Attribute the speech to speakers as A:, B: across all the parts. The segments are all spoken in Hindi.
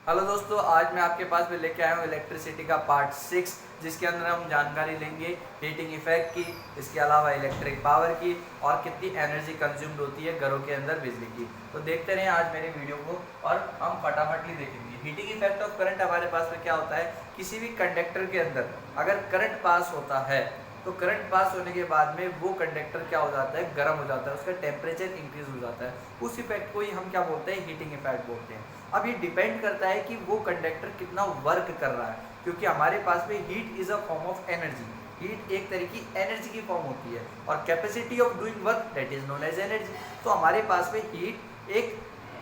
A: हेलो दोस्तों, आज मैं आपके पास में लेके आया हूँ इलेक्ट्रिसिटी का पार्ट 6, जिसके अंदर हम जानकारी लेंगे हीटिंग इफेक्ट की, इसके अलावा इलेक्ट्रिक पावर की और कितनी एनर्जी कंज्यूम्ड होती है घरों के अंदर बिजली की। तो देखते रहें आज मेरे वीडियो को और हम फटाफट ही देखेंगे। हीटिंग इफेक्ट ऑफ करंट हमारे पास में क्या होता है, किसी भी कंडक्टर के अंदर अगर करंट पास होता है तो करंट पास होने के बाद में वो कंडक्टर क्या हो जाता है, गर्म हो जाता है, उसका टेम्परेचर इंक्रीज हो जाता है। उस इफेक्ट को ही हम क्या बोलते हैं, हीटिंग इफेक्ट बोलते हैं। अब ये डिपेंड करता है कि वो कंडक्टर कितना वर्क कर रहा है, क्योंकि हमारे पास में heat is a form of energy. Heat एक तरह की एनर्जी की फॉर्म होती है और capacity of doing work that is known as energy. तो हमारे पास में हीट एक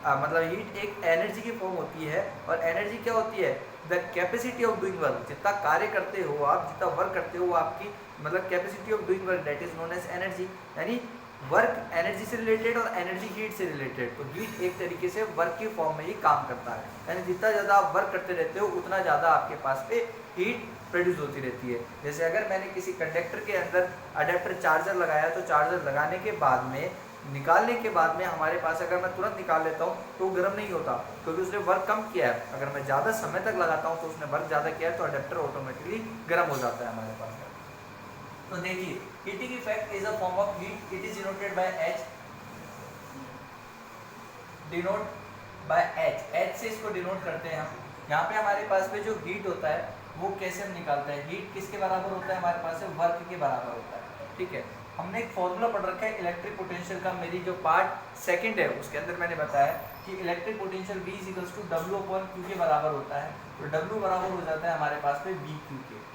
A: हीट एक एनर्जी की फॉर्म होती है और एनर्जी क्या होती है, the capacity of doing work. जितना कार्य करते हो आप, जितना वर्क करते हो, आपकी capacity of doing work that is known as energy. यानी वर्क एनर्जी से रिलेटेड और एनर्जी हीट से रिलेटेड। तो हीट एक तरीके से वर्क की फॉर्म में ही काम करता है, यानी जितना ज़्यादा आप वर्क करते रहते हो उतना ज़्यादा आपके पास पे हीट प्रोड्यूस होती रहती है। जैसे अगर मैंने किसी कंडक्टर के अंदर अडेप्टर चार्जर लगाया तो चार्जर लगाने के बाद में, निकालने के बाद में हमारे पास अगर मैं तुरंत निकाल लेता हूँ तो वो गर्म नहीं होता, क्योंकि उसने वर्क कम किया है। अगर मैं ज़्यादा समय तक लगाता हूँ तो उसने वर्क ज़्यादा किया है, तो अडेप्टर ऑटोमेटिकली गर्म हो जाता है हमारे पास। तो देखिए, heating effect is a form of heat, it is denoted by H, denote by H. H से इसको डिनोट करते हैं हम। यहाँ पे हमारे पास में जो हीट होता है वो कैसे हम निकालते हैं, हीट किसके बराबर होता है, हमारे पास से वर्क के बराबर होता है। ठीक है, हमने एक फॉर्मूला पढ़ रखा है इलेक्ट्रिक पोटेंशियल का। मेरी जो पार्ट सेकंड है उसके अंदर मैंने बताया कि electric potential V equals to W/Q के बराबर होता है। तो W बराबर हो जाता है हमारे पास में VQ के।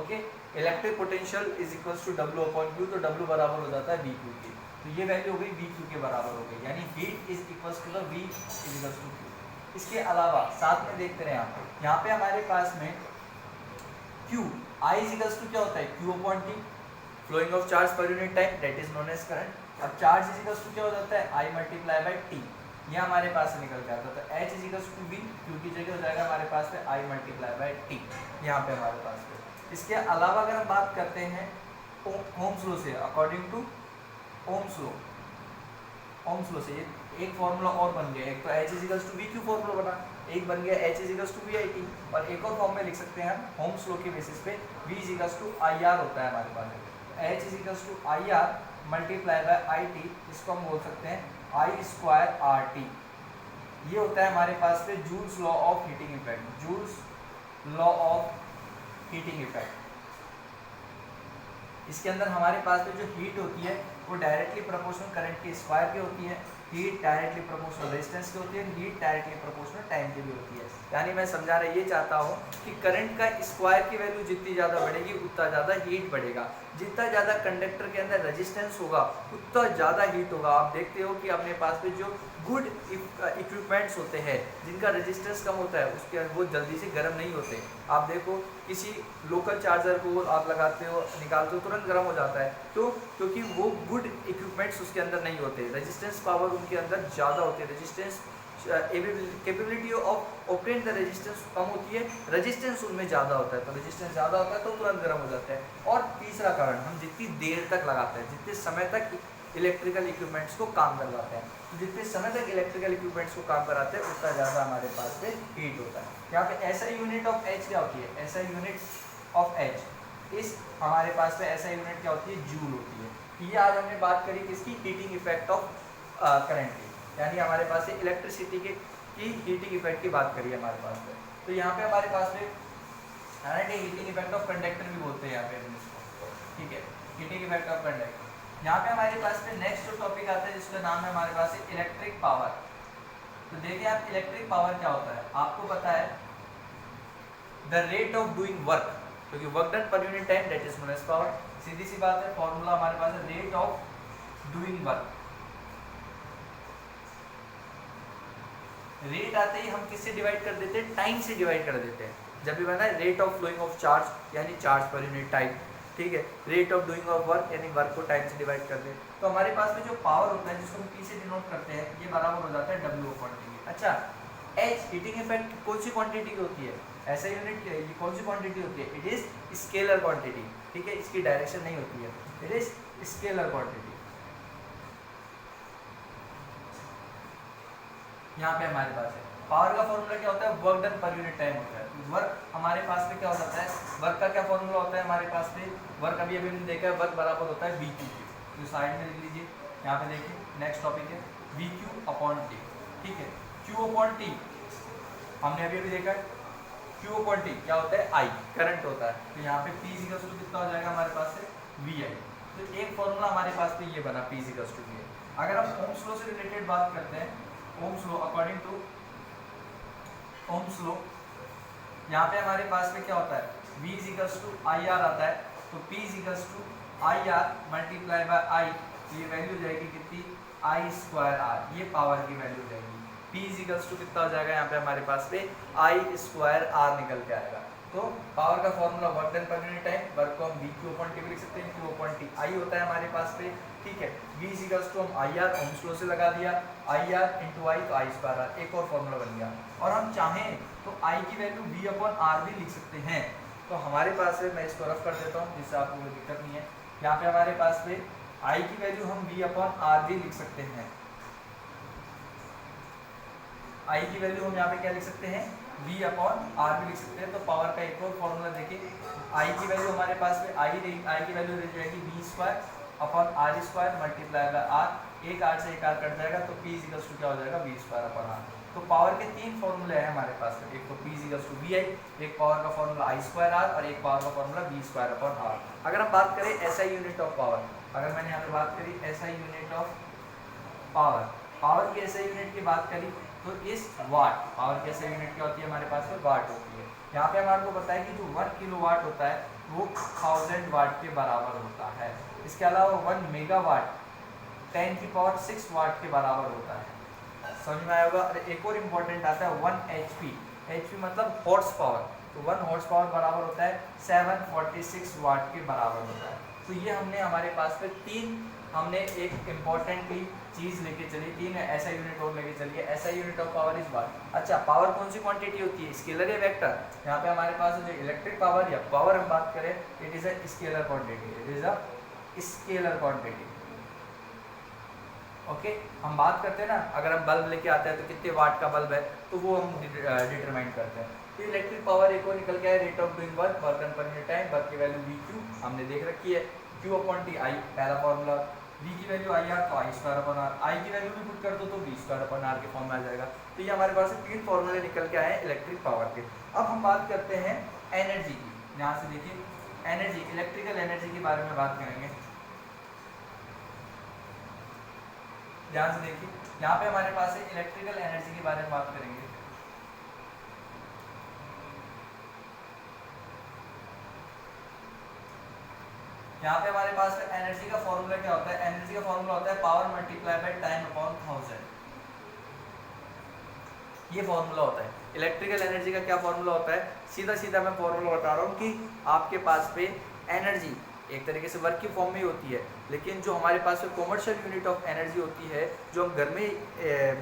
A: Okay, electric potential is equals to W/Q, तो W बराबर हो जाता है VQ के। तो ये वैल्यू हो गई VQ के बराबर हो गई, यानी heat is equals to the V is equals to Q। इसके अलावा साथ में देखते रहे आप, यहाँ पे हमारे पास में Q I is equals to क्या होता है, Q/T, flowing of charge per unit time that is known as current. अब चार्ज इज इक्वल्स टू क्या हो जाता है, I मल्टीप्लाई बाय T, ये हमारे पास से निकल के आता है। तो H is equals to V, Q की जगह हो जाएगा हमारे पास में I मल्टीप्लाई बाय T, यहाँ पे हमारे पास में। इसके अलावा अगर हम बात करते हैं ओम्स लॉ से, अकॉर्डिंग टू ओम्स लॉ से एक फॉर्मूला और बन गया। एक तो H is equals to VQ formula बना, एक बन गया H is equals to VIT, और एक और फॉर्म में लिख सकते हैं हम ओम्स लॉ के बेसिस पे V is equals to IR होता है हमारे पास में। H is equals to IR multiply by IT, इसको हम बोल सकते हैं I²RT। ये होता है हमारे पास में joules law of heating effect, joules law of heating effect. इसके अंदर हमारे पास में जो हीट होती है वो डायरेक्टली प्रोपोर्शनल करंट के स्क्वायर की होती है, हीट डायरेक्टली प्रोपोर्शनल रेजिस्टेंस की होती है, हीट डायरेक्टली प्रोपोर्शनल टाइम की भी होती है। यानी मैं समझाना ये चाहता हूँ कि करंट का स्क्वायर की वैल्यू जितनी ज़्यादा बढ़ेगी उतना ज़्यादा हीट बढ़ेगा। जितना ज़्यादा कंडक्टर के अंदर रेजिस्टेंस होगा उतना ज़्यादा हीट होगा। आप देखते हो कि अपने पास में जो गुड इक्विपमेंट्स होते हैं जिनका रेजिस्टेंस कम होता है उसके वो जल्दी से गर्म नहीं होते। आप देखो किसी लोकल चार्जर को आप लगाते हो, निकालते हो, तुरंत गर्म हो जाता है। तो क्योंकि वो गुड इक्विपमेंट्स उसके अंदर नहीं होते, रेजिस्टेंस पावर उनके अंदर ज़्यादा होती है, resistance capability of obtain the resistance कम होती है, रेजिस्टेंस उनमें ज़्यादा होता है। तो रेजिस्टेंस ज़्यादा होता है तो तुरंत गर्म हो जाता है। और तीसरा कारण, हम जितनी देर तक लगाते हैं, जितने समय तक इलेक्ट्रिकल इक्विपमेंट्स को काम करवाते हैं, तो जितने समय तक इलेक्ट्रिकल इक्विपमेंट्स को काम कराते हैं उतना ज़्यादा हमारे पास में हीट होता है। यहाँ पे SI यूनिट ऑफ H क्या होती है, SI यूनिट ऑफ H, इस हमारे पास में SI यूनिट क्या होती है, जूल होती है। ये आज हमने बात करी किसकी, हीटिंग इफेक्ट ऑफ करंट की, यानी हमारे पास से इलेक्ट्रिसिटी की हीटिंग इफेक्ट की बात करी हमारे पास में। तो यहाँ पे हमारे पास में हीटिंग इफेक्ट ऑफ कंडक्टर भी बोलते हैं यहाँ पे इसको। ठीक है, हीटिंग इफेक्ट ऑफ कंडक्टर। यहाँ पे हमारे पास में नेक्स्ट जो टॉपिक आता है जिसका नाम है हमारे पास इलेक्ट्रिक पावर। तो देखिए आप, इलेक्ट्रिक पावर क्या होता है, आपको पता है the rate of doing work, क्योंकि work done per unit time that is known as power. सीधी सी बात है, फॉर्मूला हमारे पास है rate of doing work. Rate आते ही हम किससे डिवाइड कर देते हैं, टाइम से डिवाइड कर देते हैं। जब भी बना है rate of flowing of charge यानी चार्ज पर यूनिट टाइम, ठीक है, rate of doing of work यानी वर्क को टाइम से डिवाइड कर दे। तो हमारे पास में जो पावर होता है जिसको हम P से डिनोट करते हैं, ये बराबर हो जाता है W/T। अच्छा, H हीटिंग इफेक्ट कौन सी क्वांटिटी की होती है, ऐसा यूनिट ये कौन सी क्वांटिटी होती है, इट इज स्केलर क्वांटिटी। ठीक है, इसकी डायरेक्शन नहीं होती है, इट इज स्केलर क्वांटिटी। यहाँ पे हमारे पास है पावर का फॉर्मूला क्या होता है, work done per unit time होता है। वर्क हमारे पास में क्या हो जाता है, वर्क का क्या फॉर्मूला होता है हमारे पास में, वर्क अभी अभी हमने देखा है, वर्क बराबर होता है वी क्यू के, तो साइड में लिख लीजिए, यहाँ पे देखिए नेक्स्ट टॉपिक है वी क्यू अपॉन टी, ठीक है। क्यू अपॉन टी हमने अभी अभी देखा है, क्यू अपॉन टी क्या होता है, आई करंट होता है, तो यहाँ पे पी इक्वल टू कितना हो जाएगा हमारे पास से वी आई, तो एक फॉर्मूला हमारे पास में ये बना P equal to V I. अगर हम ओम्स लॉ से रिलेटेड बात करते हैं, Ohm's law according to Ohm's law, यहाँ पे हमारे पास में क्या होता है, V is equals to I R आता है, तो P is equals to I R multiply by I, तो ये वैल्यू हो जाएगी कितनी, आई स्क्वायर आर, ये पावर की वैल्यू हो जाएगी। P इज इक्वल्स टू कितना हो जाएगा यहाँ पे हमारे पास पे आई स्क्वायर आर निकल के आएगा। तो पावर का formula work done per unit time, work को हम वी क्यू अपॉन टी भी लिख सकते हैं, क्यू अपॉन टी आई होता है हमारे पास पे, ठीक है। V इज इक्वल्स टू हम आई आर ओम्स लॉ से लगा दिया, आई आर इंटू आई तो आई स्क्वायर आर, एक और फॉर्मूला बन गया। और हम चाहें तो आई की वैल्यू वी अपॉन आर भी लिख सकते हैं, तो हमारे पास है, मैं इसको रफ कर देता हूँ जिससे आपको कोई दिक्कत नहीं है। यहाँ पे हमारे पास में आई की वैल्यू हम वी अपॉन आर भी लिख सकते हैं, आई की वैल्यू हम यहाँ पे क्या लिख सकते हैं, v अपॉन आर भी लिख सकते हैं। तो पावर का एक और फॉर्मूला देखिए, आई की वैल्यू हमारे पास में आई की वैल्यू रह जाएगी V square upon R square multiply by R, एक आर से एक आर कट जाएगा, तो p इक्वल्स टू क्या हो जाएगा, वी स्क्वायर अपॉन आर। तो पावर के तीन फॉर्मूले हैं हमारे पास में, एक तो p इक्वल्स टू वी आई, एक पावर का फॉर्मूला आई स्क्वायर आर, और एक पावर का formula V square upon R. अगर हम बात करें एसआई यूनिट ऑफ पावर, अगर मैंने यहाँ पे बात करी SI unit of power, power की एसआई यूनिट की बात करी तो इस वाट, पावर की एसआई यूनिट क्या होती है हमारे पास में, वाट होती है। यहाँ पे हमारे को पता है कि जो 1 किलोवाट होता है वो 1000 वाट के बराबर होता है। इसके अलावा 1 मेगावाट 10 की पावर 6 वाट के बराबर होता है, समझ में आया होगा। और एक और इम्पोर्टेंट आता है 1 HP, HP मतलब हॉर्स पावर, तो 1 हॉर्स पावर बराबर होता है 746 वाट के बराबर होता है। तो ये हमने हमारे पास में तीन, हमने एक इम्पॉर्टेंटली चीज लेके चली, तीन ऐसा यूनिट और लेके चलिए। ऐसा unit of power is what. अच्छा, पावर कौन सी क्वांटिटी होती है, स्केलर या वेक्टर? यहाँ पे हमारे पास जो इलेक्ट्रिक पावर या पावर हम बात करें, it is a scalar quantity, it is a scalar quantity. Okay, हम बात करते हैं ना, अगर हम बल्ब लेके आते हैं तो कितने वाट का बल्ब है, तो वो हम डिटरमाइन करते हैं। तो इलेक्ट्रिक पावर एक और निकल के आया, rate of doing work, work done per unit time, work की वैल्यू वी क्यू हमने देख रखी है, क्यू अपॉन टी आई पहला फॉर्मूला, वी की वैल्यू आई आर तो आई स्क्वायर अपॉन आर, आई की वैल्यू भी पुट कर दो तो वी स्क्वायर अपॉन आर के फॉर्म में आ जाएगा। तो ये हमारे पास तीन फॉर्मूले निकल के आए हैं इलेक्ट्रिक पावर के। अब हम बात करते हैं एनर्जी की, यहाँ से देखिए एनर्जी, इलेक्ट्रिकल एनर्जी के बारे में बात करेंगे। ध्यान से देखिए, यहाँ पे हमारे पास है इलेक्ट्रिकल एनर्जी के बारे में बात करेंगे। यहाँ पे हमारे पास एनर्जी का फॉर्मूला क्या होता है, एनर्जी का फॉर्मूला होता है power multiply by time upon 1000, ये फॉर्मूला होता है। इलेक्ट्रिकल एनर्जी का क्या फॉर्मूला होता है, सीधा सीधा मैं फॉर्मूला बता रहा हूँ कि आपके पास पे एनर्जी एक तरीके से वर्क की फॉर्म में ही होती है, लेकिन जो हमारे पास कॉमर्शियल यूनिट ऑफ एनर्जी होती है, जो हम घर में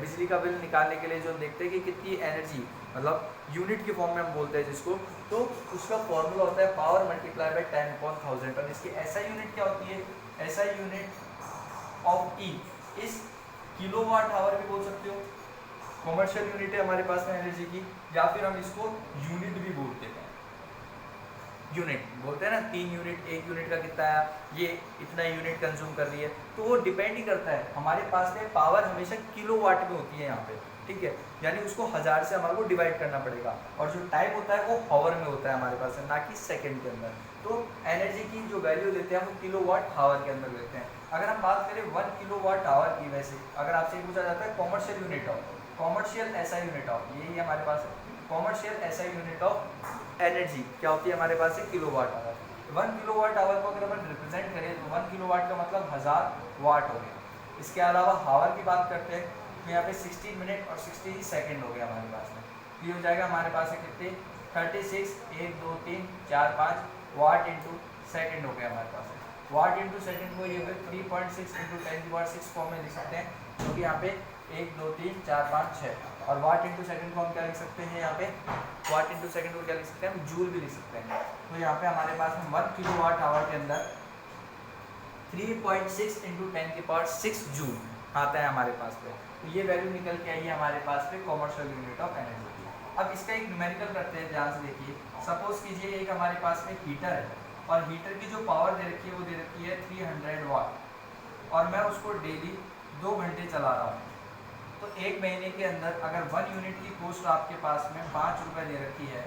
A: बिजली का बिल निकालने के लिए जो देखते हैं कि कितनी एनर्जी, मतलब यूनिट की फॉर्म में हम बोलते हैं जिसको, तो उसका फॉर्मूला होता है power multiply by time upon 1000। और इसकी ऐसा यूनिट क्या होती है, ऐसा यूनिट ऑफ ई इस किलोवाट आवर भी बोल सकते हो, कॉमर्शियल यूनिट है हमारे पास में एनर्जी की, या फिर हम इसको यूनिट भी बोलते हैं, यूनिट बोलते हैं ना, 3 यूनिट, 1 यूनिट का कितना आया, ये इतना यूनिट कंज्यूम कर रही है, तो वो डिपेंड ही करता है। हमारे पास में पावर हमेशा किलोवाट में होती है यहाँ पे, ठीक है, यानी उसको 1000 से हमारे को डिवाइड करना पड़ेगा, और जो टाइम होता है वो हावर में होता है हमारे पास है, ना कि सेकंड के अंदर। तो एनर्जी की जो वैल्यू लेते हैं हम किलोवाट हावर के अंदर लेते हैं। अगर हम बात करें 1 किलोवाट आवर की, वैसे अगर आपसे पूछा जाता है commercial unit of, commercial SI unit of, यही हमारे पास है commercial SI unit of energy क्या होती है हमारे पास है, किलोवाट आवर। 1 किलोवाट आवर को अगर हम रिप्रेजेंट करें तो 1 किलोवाट का मतलब 1000 वाट हो गया। इसके अलावा हावर की बात करते हैं तो यहाँ पे 16 मिनट और 60 सेकंड हो गया हमारे पास में, ये हो जाएगा हमारे पास है कितने 36 1 2 3 4 5 वाट इंटू सेकेंड हो गया हमारे पास है। वाट इंटू सेकेंड को ये 3.6 इंटू 10⁻6 फॉर्म में लिख सकते हैं, क्योंकि यहाँ पे 1 2 3 4 5 6, और वाट इंटू सेकेंड को हम क्या लिख सकते हैं, यहाँ पे वाट इंटू सेकेंड को क्या लिख सकते हैं, हम जूल भी लिख सकते हैं। तो यहाँ पे हमारे पास में 1 किलोवाट आवर के अंदर 3.6 इंटू 10⁻6 जूल, आता है हमारे पास पे, तो ये वैल्यू निकल के आई है हमारे पास पे कॉमर्शियल यूनिट ऑफ एनर्जी की। अब इसका एक न्यूमेरिकल करते हैं, ध्यान से देखिए। सपोज कीजिए एक हमारे पास में हीटर है और हीटर की जो पावर दे रखी है वो दे रखी है 300 वाट और मैं उसको डेली 2 घंटे चला रहा हूँ। तो एक महीने के अंदर अगर 1 यूनिट की कॉस्ट आपके पास में 5 रुपये दे रखी है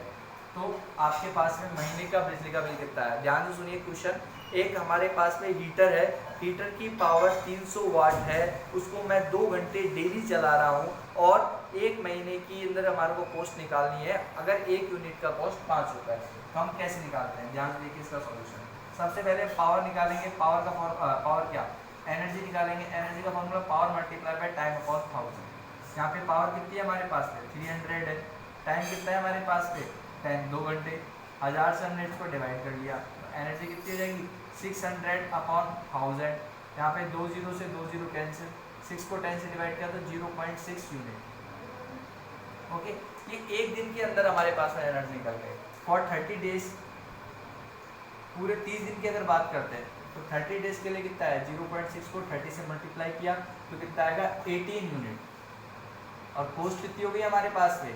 A: तो आपके पास में महीने का बिजली का बिल कितना है। ध्यान से सुनिए क्वेश्चन। एक हमारे पास में हीटर है, हीटर की पावर 300 वाट है, उसको मैं 2 घंटे डेली चला रहा हूँ और एक महीने की अंदर हमारे को कॉस्ट निकालनी है। अगर एक यूनिट का कॉस्ट 5 रुपये, तो हम कैसे निकालते हैं, ध्यान से देखिए इसका सॉल्यूशन। सबसे पहले पावर निकालेंगे, पावर का पावर क्या, एनर्जी निकालेंगे। एनर्जी का formula power multiply by time upon 1000। यहाँ पे पावर कितनी है हमारे पास में 300 है, टाइम कितना है हमारे पास पे 10, 2 घंटे। 1000 से हमने इसको डिवाइड कर लिया, तो एनर्जी कितनी हो जाएगी 600 अपॉन 1000। यहाँ पे 2 जीरो से 2 जीरो कैंसिल, 6 को 10 से डिवाइड किया तो 0.6 यूनिट। ओके, ये एक दिन के अंदर हमारे पास में एनर्जी निकल गई। फॉर 30 डेज, पूरे 30 दिन की अगर बात करते हैं तो 30 डेज के लिए कितना है, 0.6 को 30 से मल्टीप्लाई किया तो कितना आएगा 18 यूनिट। और कॉस्ट कितनी हो गई हमारे पास में,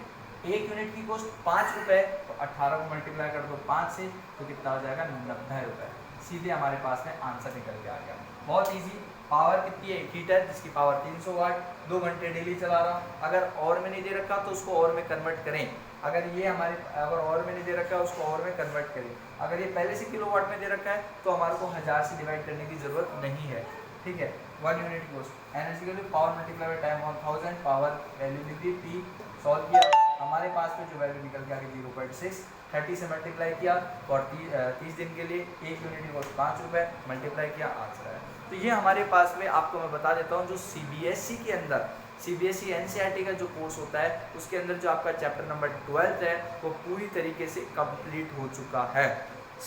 A: एक यूनिट की कॉस्ट 5 रुपये, तो 18 को मल्टीप्लाई कर दो 5 से तो कितना हो जाएगा 90 रुपये। सीधे हमारे पास में आंसर निकल के आ गया। बहुत इजी। पावर कितनी है, हीटर जिसकी पावर 300 वाट, 2 घंटे डेली चला रहा हूँ। अगर और में नहीं दे रखा तो उसको और में कन्वर्ट करें। अगर ये हमारे अगर और में नहीं दे रखा है उसको और में कन्वर्ट करें। अगर ये पहले से किलोवाट में दे रखा है तो हमारे को 1000 से डिवाइड करने की ज़रूरत नहीं है। ठीक है, 1 यूनिट कॉस्ट, एनर्जी के लिए power multiply by time on 1000, power value निकली टी, सॉल्व किया हमारे पास में जो वैल्यू निकल के आ गई 0.6। 30 से मल्टीप्लाई किया और 30 दिन के लिए एक यूनिट की कॉस्ट 5 रुपये, मल्टीप्लाई किया आंसर है। तो ये हमारे पास में आपको मैं बता देता हूँ, जो CBSE के अंदर CBSE NCERT का जो कोर्स होता है उसके अंदर जो आपका चैप्टर नंबर 12 है वो पूरी तरीके से कंप्लीट हो चुका है।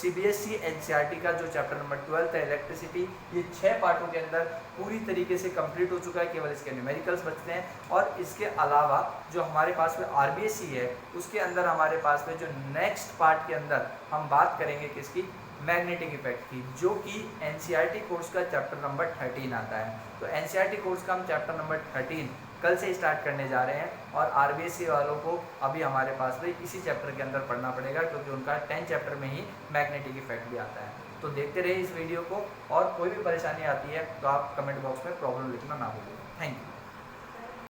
A: CBSE NCERT का जो चैप्टर नंबर 12 है इलेक्ट्रिसिटी, ये 6 पार्टों के अंदर पूरी तरीके से कंप्लीट हो चुका है। केवल इसके न्यूमेरिकल्स बचते हैं। और इसके अलावा जो हमारे पास में RBSE है उसके अंदर हमारे पास में जो नेक्स्ट पार्ट के अंदर हम बात करेंगे किसकी, मैग्नेटिक इफेक्ट की, जो कि NCERT कोर्स का चैप्टर नंबर 13 आता है। तो NCERT कोर्स का हम चैप्टर नंबर 13 कल से स्टार्ट करने जा रहे हैं और RBSE वालों को अभी हमारे पास में इसी चैप्टर के अंदर पढ़ना पड़ेगा क्योंकि उनका 10 चैप्टर में ही मैग्नेटिक इफेक्ट भी आता है। तो देखते रहिए इस वीडियो को, और कोई भी परेशानी आती है तो आप कमेंट बॉक्स में प्रॉब्लम लिखना ना भूलें। Thank you.